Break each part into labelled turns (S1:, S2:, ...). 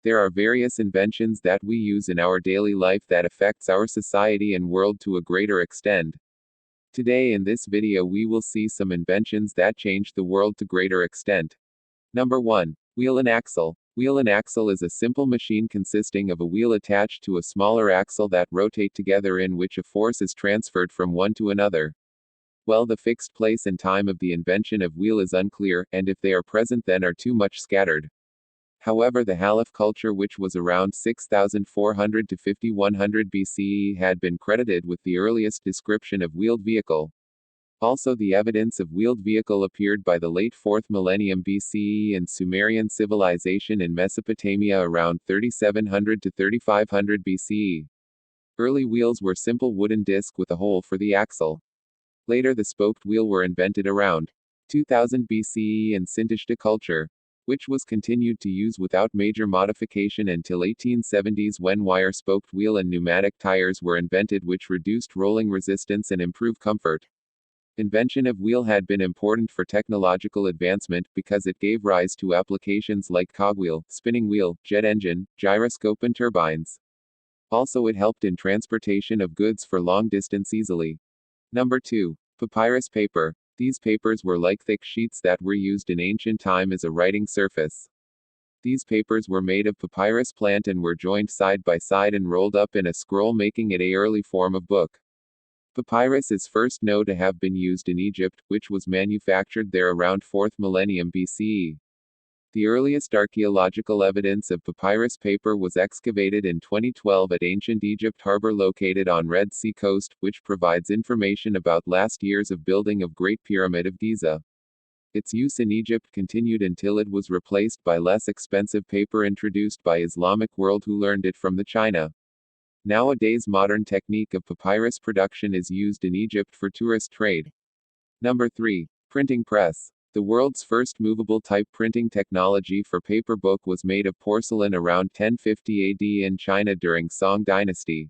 S1: There are various inventions that we use in our daily life that affects our society and world to a greater extent. Today in this video we will see some inventions that changed the world to greater extent. Number 1. Wheel and axle. Wheel and axle is a simple machine consisting of a wheel attached to a smaller axle that rotate together, in which a force is transferred from one to another. Well, the fixed place and time of the invention of wheel is unclear, and if they are present then are too much scattered. However, the Halaf culture, which was around 6400 to 5100 BCE, had been credited with the earliest description of wheeled vehicle. Also, the evidence of wheeled vehicle appeared by the late 4th millennium BCE in Sumerian civilization in Mesopotamia around 3700 to 3500 BCE. Early wheels were simple wooden disc with a hole for the axle. Later the spoked wheel were invented around 2000 BCE in Sintishta culture, which was continued to use without major modification until 1870s, when wire-spoked wheel and pneumatic tires were invented, which reduced rolling resistance and improved comfort. Invention of wheel had been important for technological advancement, because it gave rise to applications like cogwheel, spinning wheel, jet engine, gyroscope and turbines. Also, it helped in transportation of goods for long distance easily. Number 2. Papyrus paper. These papers were like thick sheets that were used in ancient time as a writing surface. These papers were made of papyrus plant and were joined side by side and rolled up in a scroll, making it an early form of book. Papyrus is first known to have been used in Egypt, which was manufactured there around 4th millennium BCE. The earliest archaeological evidence of papyrus paper was excavated in 2012 at ancient Egypt harbor located on Red Sea coast, which provides information about last years of building of Great Pyramid of Giza. Its use in Egypt continued until it was replaced by less expensive paper introduced by Islamic world, who learned it from the China. Nowadays modern technique of papyrus production is used in Egypt for tourist trade. Number 3. Printing press. The world's first movable type printing technology for paper book was made of porcelain around 1050 AD in China during Song dynasty.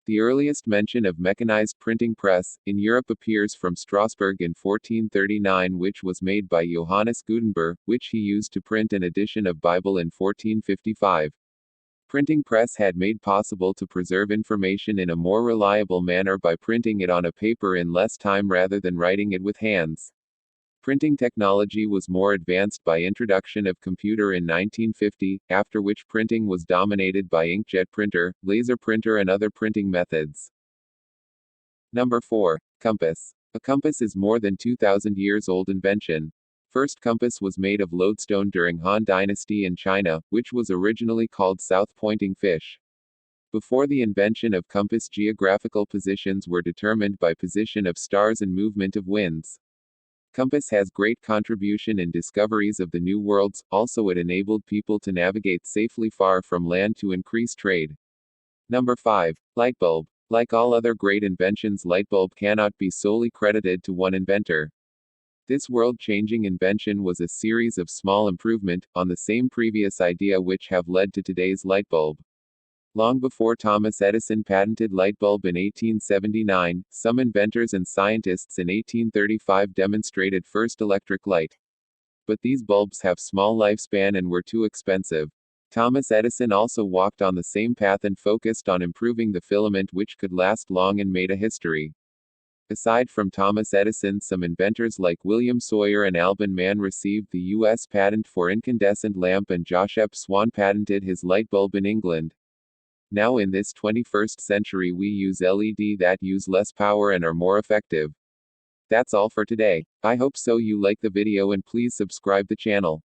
S1: The earliest mention of mechanized printing press in Europe appears from Strasbourg in 1439, which was made by Johannes Gutenberg, which he used to print an edition of Bible in 1455. Printing press had made possible to preserve information in a more reliable manner by printing it on a paper in less time rather than writing it with hands. Printing technology was more advanced by introduction of computer in 1950, after which printing was dominated by inkjet printer, laser printer and other printing methods. Number 4. Compass. A compass is more than 2000 years old invention. First compass was made of lodestone during Han Dynasty in China, which was originally called south-pointing fish. Before the invention of compass, geographical positions were determined by position of stars and movement of winds. Compass has great contribution in discoveries of the new worlds, also it enabled people to navigate safely far from land to increase trade. Number 5. Light bulb. Like all other great inventions, light bulb cannot be solely credited to one inventor. This world-changing invention was a series of small improvement on the same previous idea which have led to today's light bulb. Long before Thomas Edison patented light bulb in 1879, some inventors and scientists in 1835 demonstrated first electric light. But these bulbs have small lifespan and were too expensive. Thomas Edison also walked on the same path and focused on improving the filament, which could last long, and made a history. Aside from Thomas Edison, some inventors like William Sawyer and Alban Mann received the U.S. patent for incandescent lamp, and Joseph Swan patented his light bulb in England. Now in this 21st century we use LED that use less power and are more effective. That's all for today. I hope so you like the video and please subscribe the channel.